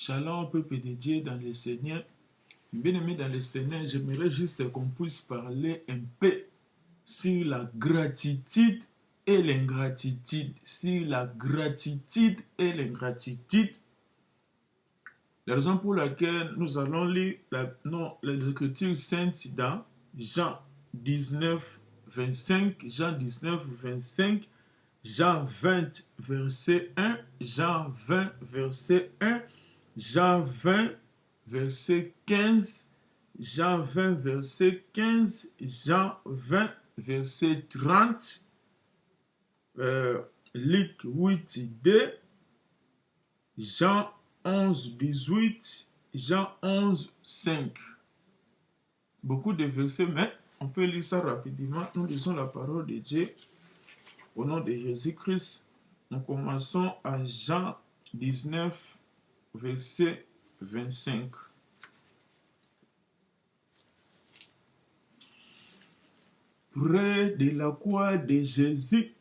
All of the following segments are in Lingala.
Shalom, peuple de Dieu dans le Seigneur. Bien-aimé dans le Seigneur, j'aimerais juste qu'on puisse parler un peu sur la gratitude et l'ingratitude. Sur la gratitude et l'ingratitude. La raison pour laquelle nous allons lire les Écritures saintes dans Jean 19, 25, Jean 19, 25, Jean 20, verset 1, Jean 20, verset 1, Jean 20, verset 15, Jean 20, verset 15, Jean 20, verset 30, Luc 8, 2, Jean 11, 18, Jean 11, 5. Beaucoup de versets, mais on peut lire ça rapidement. Nous lisons la parole de Dieu au nom de Jésus-Christ. Nous commençons à Jean 19, verset 25. Près de la croix de Jésus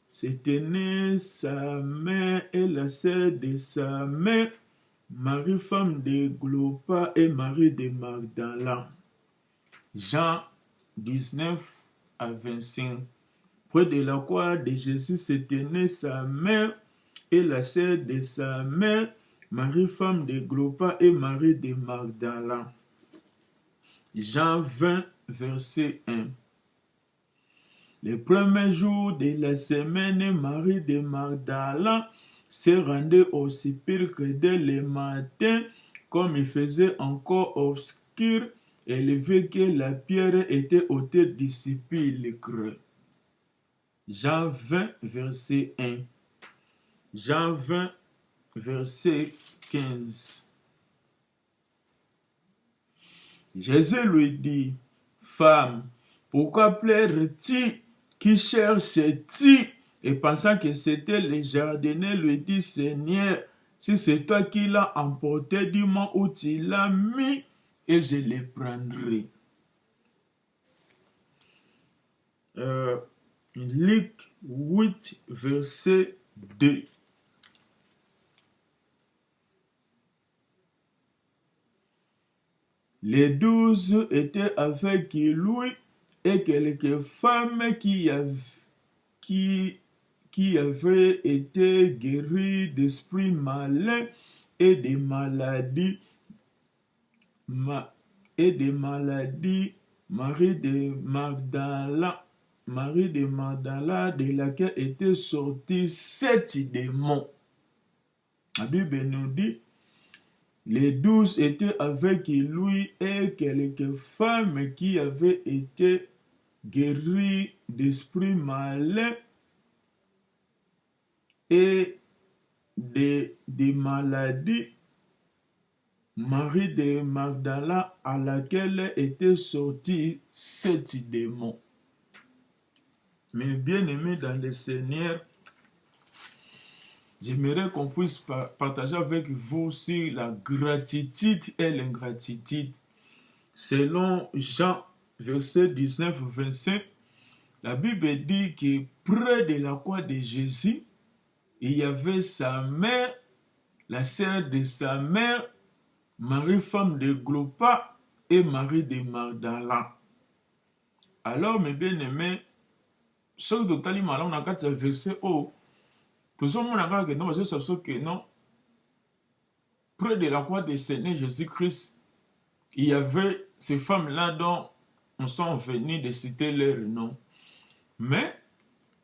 se tenait sa mère et la sœur de sa mère, Marie femme de Clopas et Marie de Magdala. Jean 19 à 25. Près de la croix de Jésus se tenait sa mère et la sœur de sa mère, Marie femme de Clopas et Marie de Magdala. Jean 20, verset 1. Le premier jour de la semaine, Marie de Magdala se rendait au sépulcre dès le matin, comme il faisait encore obscur, et elle vit que la pierre était ôtée du sépulcre. Jean 20, verset 1. Jean 20, verset 15. Jésus lui dit, « Femme, pourquoi pleures-tu? Qui cherches-tu? » Et pensant que c'était le jardinier, lui dit, « Seigneur, si c'est toi qui l'as emporté, dis-moi où tu l'as mis, et je le prendrai. » Luc 8, verset 2. Les 12 étaient avec lui et quelques femmes qui avaient été guéries d'esprits malins et des maladies. Marie de Magdala, de laquelle étaient sortis 7 démons. La Bible nous dit, les 12 étaient avec lui et quelques femmes qui avaient été guéries d'esprits malins et des maladies. Marie de Magdala, à laquelle étaient sortis 7 démons. Mais bien aimé dans le Seigneur, j'aimerais qu'on puisse partager avec vous sur la gratitude et l'ingratitude. Selon Jean, verset 19-25, la Bible dit que près de la croix de Jésus, il y avait sa mère, la sœur de sa mère, Marie femme de Clopas et Marie de Magdala. Alors, mes bien-aimés, ce que tu as dit, on a un verset haut. Tout ça, on a dit que non, près de la croix de Seigneur Jésus-Christ, il y avait ces femmes-là dont on sont venus de citer leur nom. Mais,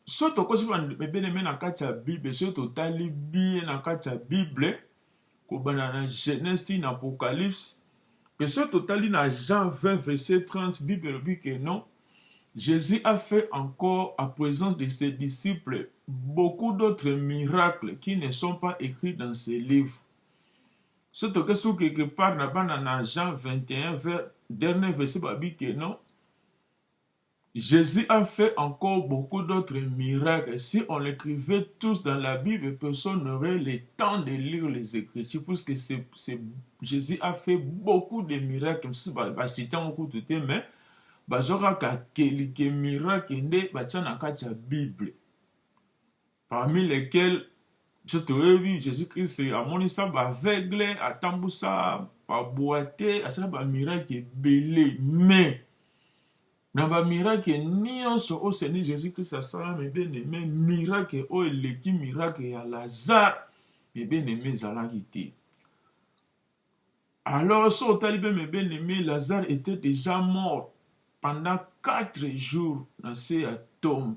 surtout quand mes bien-aimés dans la Bible, surtout tu as lu bien dans la Bible, dans la Genèse, dans l'Apocalypse, que surtout tu as lu dans Jean 20, verset 30, la Bible dit que non, Jésus a fait encore, à présence de ses disciples, beaucoup d'autres miracles qui ne sont pas écrits dans ces livres. Surtout que sur quelque part, dans Jean 21, dernier verset, dit que non, Jésus a fait encore beaucoup d'autres miracles. Si on l'écrivait tous dans la Bible, personne n'aurait le temps de lire les Écritures, puisque Jésus a fait beaucoup de miracles. Citer beaucoup de temps, mais j'aurai quelques miracles dans la Bible, parmi lesquels Je te revis, Jésus-Christ, amonisa ba aveugle, atambusa, ba boite, asala ba miracle belé, mais na ba miracle nyonso au Seigneur Jésus-Christ asala me bien-aimé, miracle o eleki miracle ya Lazare, me bien-aimé ezalaki te. Alors, so otali me bien-aimé, Lazare était déjà mort pendant 4 jours dans sa tombe.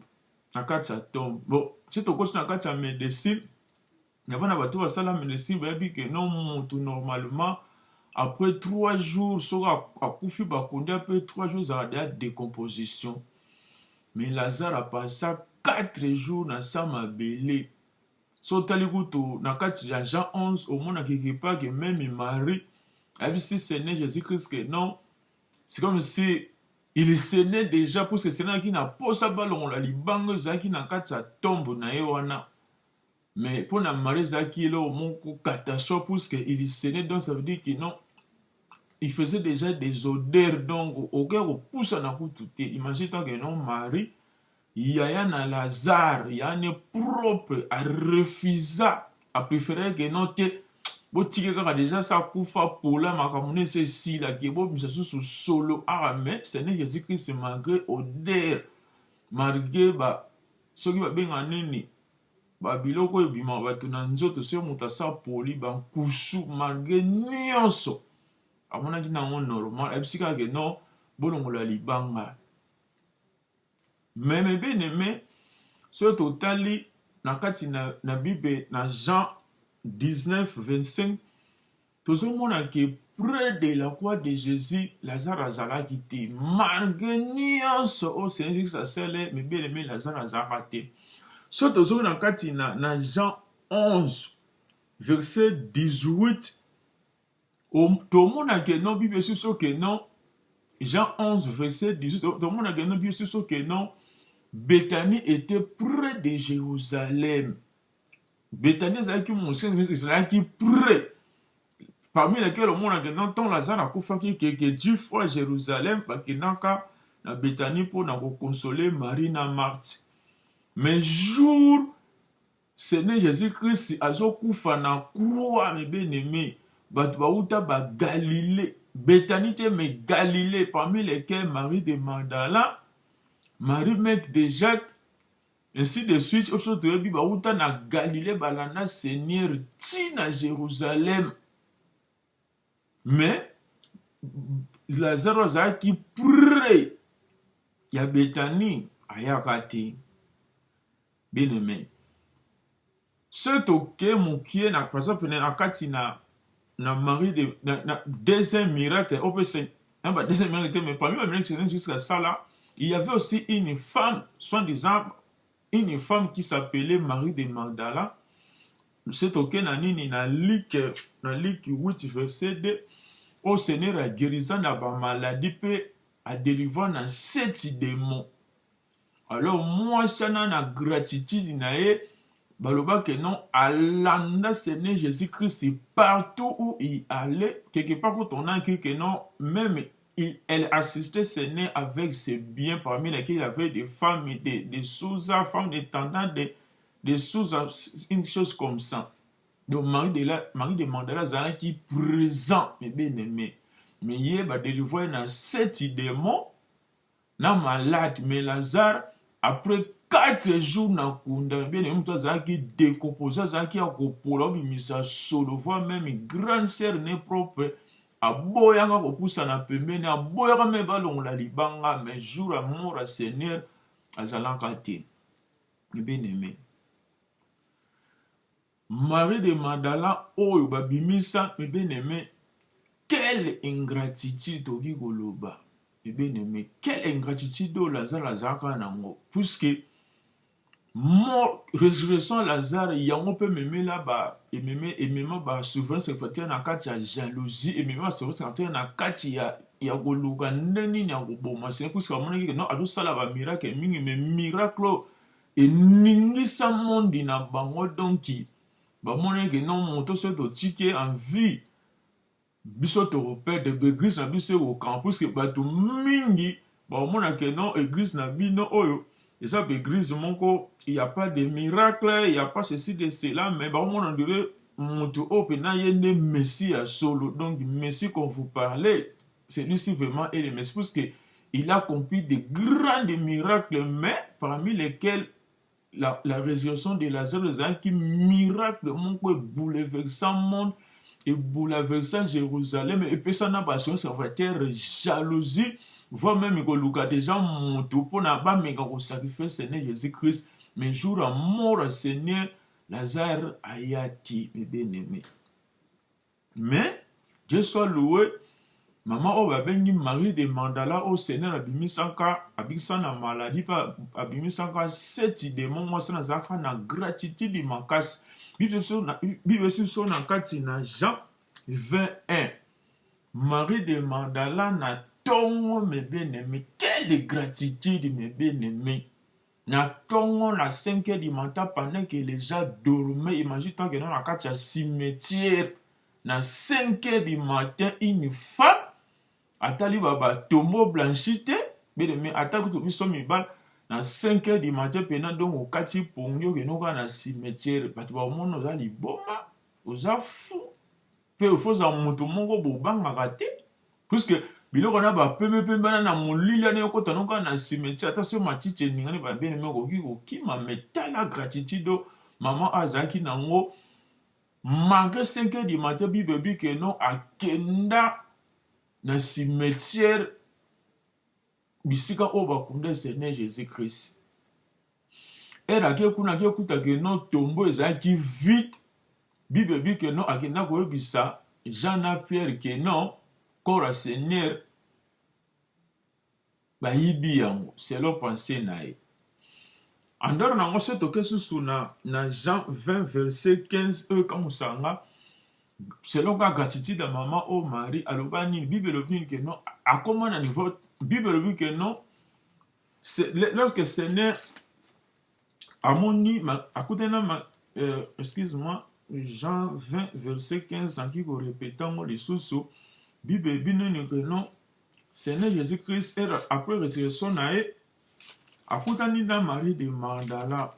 Dans sa tombe. Bon, si tu continues dans sa médecine, il y a pas de ça la médecine, il que non, tout normalement, après 3 jours, soit à Koufi Bakonde, après 3 jours, ça a de décomposition. Mais Lazare a passé 4 jours dans sa mabélé. So otali kutu, dans Jean 11, au monde, quelque part, que même Marie, si Seigneur Jésus-Christ que non, c'est comme si il saignait déjà parce que Seigneur qui n'a pas sa balle on la libango zaki na kati sa tombe na wana. Mais pour na Marie zaki là au mon catastrophe parce que il saignait, donc ça veut dire que non, il faisait déjà des odeurs, donc au cœur au pouce na kutu te. Imagine toi que non Marie il y a un Lazare, il y a un propre à refuser, à préférer que non te botike kaka déjà ça kufa pola makamune c'est si la kebo misasu solo mais Seigneur Jésus-Christ malgré odeur malgré ba soki ba benga nini ba biloko ebima bato na nzoto so muta sa poli ba kusu malgré nyonso amonaki nango normal ebisika ke non bolongola libanga mais bien aimé so totali na kati na Bible na Jean 19 25 tozomona que près de la croix de Jésus, Lazare azalaki te. Malgré nyonso au Seigneur Jésus asala, mais bien aimé Lazare azalaki te. So tozomona kati na Jean 11 verset 18 tomona que non Bible sur que non Jean 11 verset 18 tomona que non Bible sur que non Bethanie était près de Jérusalem. Bethanie ezalaki monsengo ezalaki près. Parmi lesquels au monde a tant Lazare a koufaki que Dieu fois Jérusalem parce que naka na Bethanie pour na consoler Marie na Marthe. Mais jour Seigneur Jésus-Christ a zo koufa na croix mes bien-aimés batu bauta ba Galilée Bethanie te mais Galilée parmi lesquels Marie de Magdala, Marie mère de Jacques ainsi de suite au sorte de bauta na Galilée balana Seigneur ti na Jérusalem. Mais Lazare azalaki près ya Bethanie ayaka te. Bien aimé. C'est ok mokie na par exemple na kati na Marie de na deuxième miracle on peut se ba deuxième miracle mais parmi les miracles jusqu'à ça là il y avait aussi une femme soi-disant une femme qui s'appelait Marie de Magdala. C'est ok na nini na Luc 8 verset 2 au Seigneur a guérison na ba maladie pe a délivré na 7 démons. Alors moi ça na gratitude na ye baloba que non alanda Seigneur Jésus-Christ partout où il allait quelque part quand on a que non même elle assistait Seigneur avec ses biens parmi lesquels il y avait des femmes des sous-femmes femmes des tendantes des sous une chose comme ça. Donc Marie de Magdala zana qui présent mais bien aimé mais il va délivrer dans 7 démons na malade mais Lazare après 4 jours na kunda bien aimé toi zana qui décomposé zana qui a kopola bimisa solo voire même une grande sœur n'est propre aboyanga kopusa na pembeni aboyaka me balongola libanga mais jour à mort à Seigneur azalaka te bien aimé. Marie de Magdala, oh, babimisa, mais bien aimé, quelle ingratitude au Gigoloba, mais bien aimé, quelle ingratitude au Lazare nango, puisque mort, résurrection Lazare, il y a un peu même là-bas, et même bah, souvent c'est fait un akati à jalousie, et même c'est fait un akati à Goluga, neni na goboma, c'est parce que mon non, à tout ça là, miracle, mais miracle, et ningi sa monde na bango donc bah mon que non monto se to ticket en vie biso to repère de église na biso au campus que bah tout mingi bah mon que non église na bino oyo Et ça, l'église, il n'y a pas de miracle, il n'y a pas ceci, de cela, mais on dirait, il y a Messie à solo. Donc, Messie qu'on vous parlait, c'est lui-ci vraiment est le Messie, parce qu'il a accompli de grands miracles, mais parmi lesquels la résurrection de Lazare, qui miracle, bouleversant le monde, et bouleversant Jérusalem, et puis ça n'a pas son serviteur, jalousie, voire même que des gens montent pour n'a pas mais quand on sacrifie Seigneur Jésus-Christ, mais jour à mort Seigneur Lazare ayati, mes bien-aimés. Mais Dieu soit loué. Maman o babengi Marie de Mandala au Seigneur abimisaka abisana maladie pa abimisaka seti démon moi ça nazaka na gratitude makasi. Bible sur na kati na Jean 21. Marie de Mandala na tongo mes bien-aimés. Quelle gratitude mes bien-aimés. Na tongo la 5h du matin pendant que les gens dormaient. Imagine-toi que dans la kati ya cimetière na 5h du matin une femme atali baba tombeau blanchité mais atali to biso mibal na 5h du matin pendant donc au kati pongyo ke no na cimetière batu ba mono za liboma oza fou pe ofoza mutu mongo bobanga kate puisque biloko na ba pembe na molila ne ko tanoka na cimetière attention matiche ningani ba bien me ko ma metala gratitude maman azaki nango malgré 5h du matin bibi ke no akenda na cimetière bisika o bakunda Seigneur Jésus-Christ. Era ke kuna ke kuta ke no tombo ezaki vite. Bible ke no akenda ko bisa Jean na Pierre ke no kora Seigneur ba yibi yango selon pensée nae. Andor na ngoso to ke susu na Jean 20 verset 15 comme ça nga selon la gratitude de maman au mari, alors Bible le dit que non, à comment à niveau Bible le dit que non, lorsque Seigneur a moni, excuse-moi, Jean 20 verset 15, en qui répétant les sous Bible dit que non, Seigneur Jésus-Christ après résurrection nae, à côté de Marie de Magdala,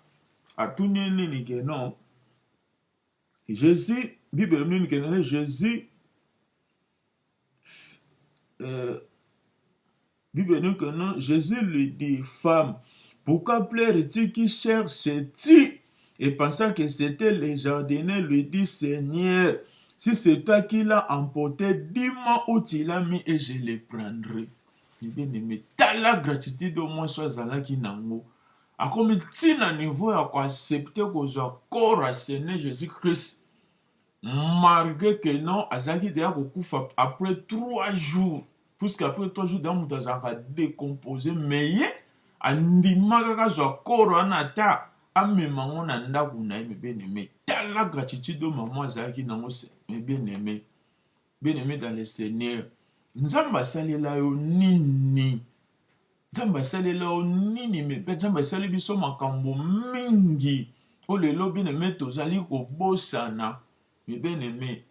à tout né que non, Jésus Bible dit que Jésus Bible dit que non, Jésus lui dit, femme, pourquoi pleures-tu qui cherches-tu? Et pensant que c'était le jardinier, lui dit, Seigneur, si c'est toi qui l'as emporté, dis-moi où tu l'as mis et je le prendrai. Mais t'as la gratitude au moins soit zala qui nango. A comme tina niveau à quoi accepter qu'on soit corps à Seigneur Jésus-Christ. Malgré que non, Azaki déjà beaucoup après 3 jours, puisqu'après 3 jours, dans mon a décomposé, mais andimaka soit coronata, amemang nanda kuna me bien aimé. T'as la gratitude de maman Azaki nango me bien aimé dans le Seigneur. Nzamba salela yo nini. Nzamba salela yo nini me nzamba salela biso makambo mingi. O lelo bien aimé tozali ko bosana. Mais bien aimé,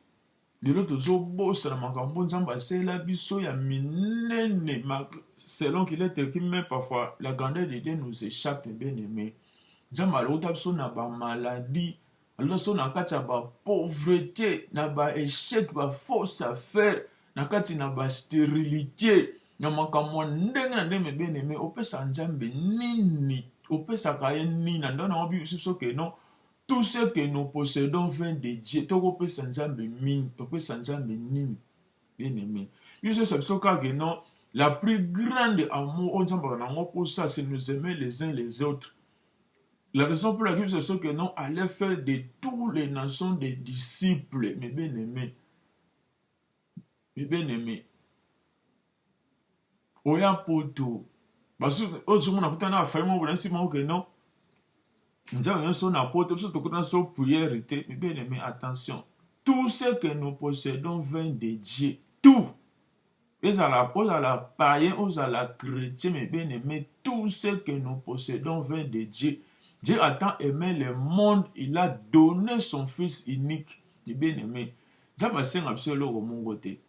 de l'autre jour, ça m'a dit c'est la biso ya minene, selon qu'il est écrit, mais parfois la grandeur de Dieu nous échappe, bien aimé. Jamba l'autre na ba maladie, alors son na kati ba pauvreté, na ba échec, ba force à faire, na kati na ba stérilité, na makamwa ndenga ndeme bien aimé, opesa nzambe nini, opesa kaye nini, na ndona obi so que non. Tout ce que nous possédons vient de Dieu. Tout peut s'enjamber mine, tout peut s'enjamber nini. Bien aimé. Je sais que non, la plus grande amour, on s'en parle pour ça, c'est nous aimer les uns les autres. La raison pour laquelle c'est que non, allait faire de toutes les nations des disciples. Mais bien aimé. Mais bien aimé. Oya poto. Parce que, on a peut-être un fait, on a dit que non. Nous avons son apôtre, surtout que dans son prière, mais bien aimé, attention. Tout ce que nous possédons vient de Dieu. Tout. Aux à la païen, aux à la chrétien, mais bien aimé, tout ce que nous possédons vient de Dieu. Dieu a tant aimé le monde, il a donné son Fils unique. Bien aimé. J'aime absolument au mon côté.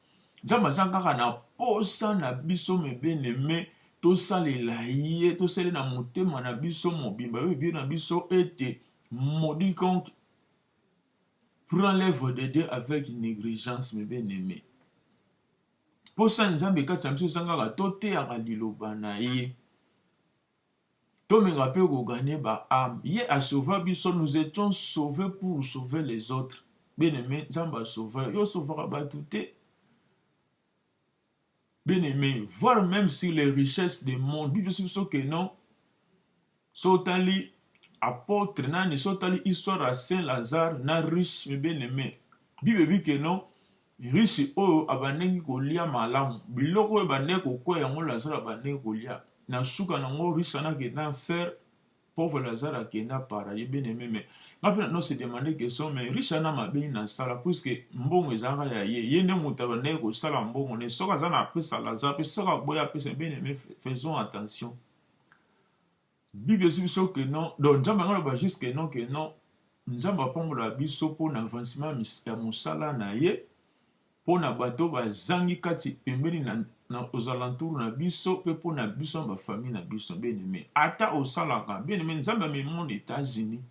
J'aime na posa na biso, mais bien aimé. tosalela ye tosele na motema na biso mobimba oyo bien na biso ete maudit quiconque prend l'œuvre de Dieu avec négligence, mes bien-aimés. Pour ça, Nzambe kati ya biso esangaka toteyaka liloba na ye tomenga mpe koganye baâme ye asauva biso. Nous étions sauvés pour sauver les autres. Bien-aimé, Nzambe asauva yo sauvera bato te. Bien-aimé, voir même si les richesses du monde, Bible dit que non, sotali apôtre nani, sotali histoire à Saint-Lazare, na riche, mais bien-aimé. Bible dit que non, riche oyo abanengi kolia malamu, biloko oyo baneki kokwea yango Lazare abaneki kolia, na suka nango riche anakenda faire, pauvre Lazare akenda paradis, bien-aimé. Mais après non se demander question, mais riche ana mabeli na sala puisque mbongo ezanga ya ye nde moto abaneki kosala mbongo ne soka za na pesa Lazare pe soka boya pesa, bien-aimé, faisons attention. Bible dit que non, donc Nzambe ngaloba juste que non, Nzambe apambola biso pour l'avancement ya mosala na ye, pour na bato bazangi kati pembeni na aux alentours na biso pe pour na biso ba famille na biso, bien-aimé. Ata osalaka, bien-aimé, Nzambe amemi aux États-Unis.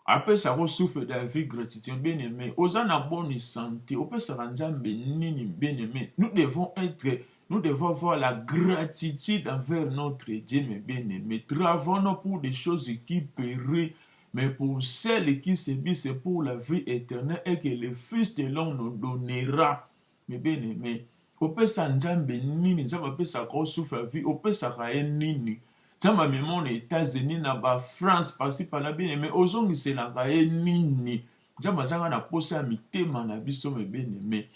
Après ça souffre de la vie gratitude, bien-aimé. Aux na bonne santé, après ça Nzambe nini, bien-aimé. Nous devons avoir la gratitude envers notre Dieu, mes bien-aimés. Travaillons pour des choses qui périssent, mais pour celles qui se vivent, c'est pour la vie éternelle et que le Fils de l'homme nous donnera, mes bien-aimés. Au peut ça Nzambe nini, Nzambe peut ça qu'on souffre la vie, au peut ça nini. Nzambe même aux États-Unis, na ba France, par-ci par-là, bien-aimés. Ozongi c'est la nini. Nzambe zanga na posa mitema na biso, mes bien-aimés.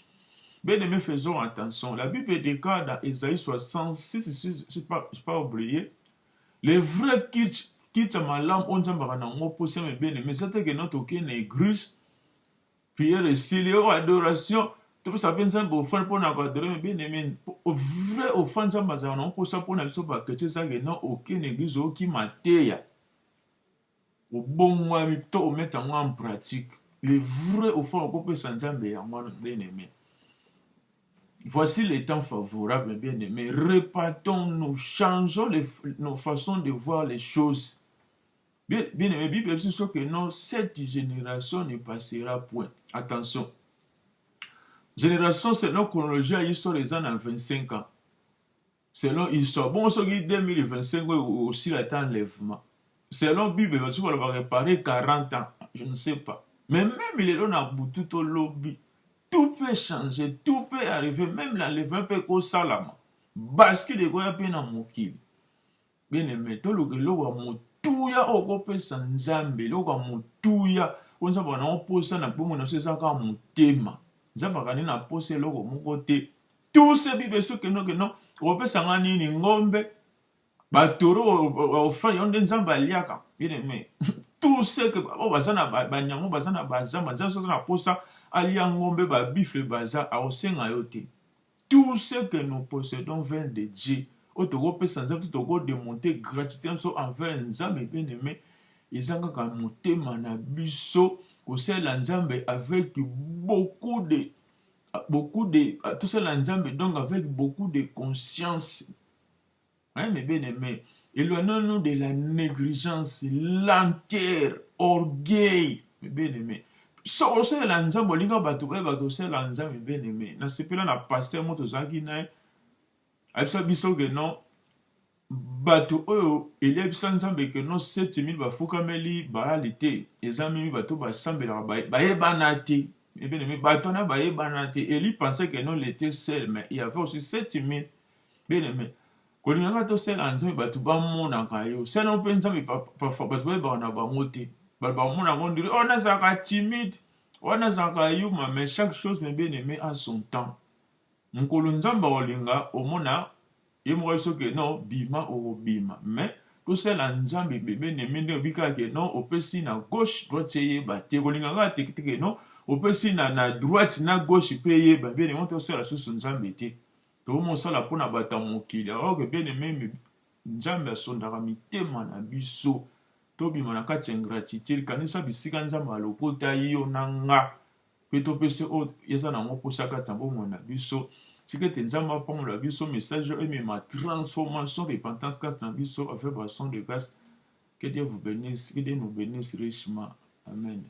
Bien-aimés, faisons attention. La Bible déclare dans Ésaïe 66, je ne pas oublier, les vrais quittent ma langue, on s'en va dans mon poste, mes bien-aimés. C'est que notre aucune église, prière et silio, adoration, tout ça peut être pour faire pour adorer, mes bien-aimés. Au vrai offrande, ça m'a dit, on peut ça pour nous pas que ça que non aucune église qui m'atteille. Au bon moment, au mettre en pratique. Les vrais offrandes, on peut s'ensemble en moi, bien-aimés. Voici les temps favorables, bien-aimés. Repartons-nous, changeons nos façons de voir les choses. Bien-aimés, Bible dit que non, cette génération ne passera point. Attention. Génération, selon chronologie, l'histoire des ans en 25 ans. Selon l'histoire. Bon, ce qui est 2025, aussi le temps d'enlèvement. Selon Bible, on va réparer 40 ans. Je ne sais pas. Mais même il est là dans tout au lobby. Tout peut changer, tout peut arriver, même l'enlèvement peut être salama. Parce qu'il est bien dans mon kill. Bien aimé, tout le monde a moutuya au copé sans Zambé, le monde a moutuya. On s'en va en poser na pour mon c'est ça comme mon thème. Zamba quand na poser le mon côté. Tout ce bible ce que non, on peut s'en aller ni ngombe. Batoro au frère on den Zamba liaka. Bien aimé. Tout ce que on va s'en abanyango, va s'en abazama, ça na poser alia ngombe ba bifle baza a osenga yote. Tout ce que nous possédons vient de Dieu. Autorope sans tout démonter gratitude envers Nzambe bien-aimé. Ils ont quand monté manabiso au sein Nzambe avec beaucoup de tout ça Nzambe donc avec beaucoup de conscience. Hein, mes bien-aimés, éloignons-nous de la négligence, lenteur, orgueil, mes bien-aimés. So au sein Nzambe linga batu ba au sein Nzambe bien-aimé. Na sepela na pasteur moto zaki na abisa biso que non bato oyo elebisa Nzambe que non 7000 bafukameli baalité ezami bato basambela bayebana te bien-aimé bato na bayebana te Eli pensait que non il était seul mais il y avait aussi 7000 bien-aimé kolingaka to sel Nzambe bato bamona kayo c'est non pe Nzambe parfois bato bayebana bango te bamona ngo ndire on a zaka timide on a zaka yuma mais chaque chose mais bien-aimé a son temps nkolo Nzambe olinga omona yemoko so que non bima o bima mais tout ça la Nzambe bien-aimé ne bika que non opesi na gauche droite yeba te kolinga nga te que non opesi na droite na gauche pe yeba bien-aimé to ça la sous Nzambe te to mo sala pona bata mokili alors que bien-aimé Nzambe asondaka mitema na biso to bima na kati ingratitude kanisa bisika Nzambe alokota yo nanga pe to pese o yesa na mo posaka tambo mona biso Si que tu n'as pas la vie, son message, et ma transformation, repentance, grâce dans la vie, avec boisson de grâce. Que Dieu vous bénisse, que Dieu nous bénisse richement. Amen.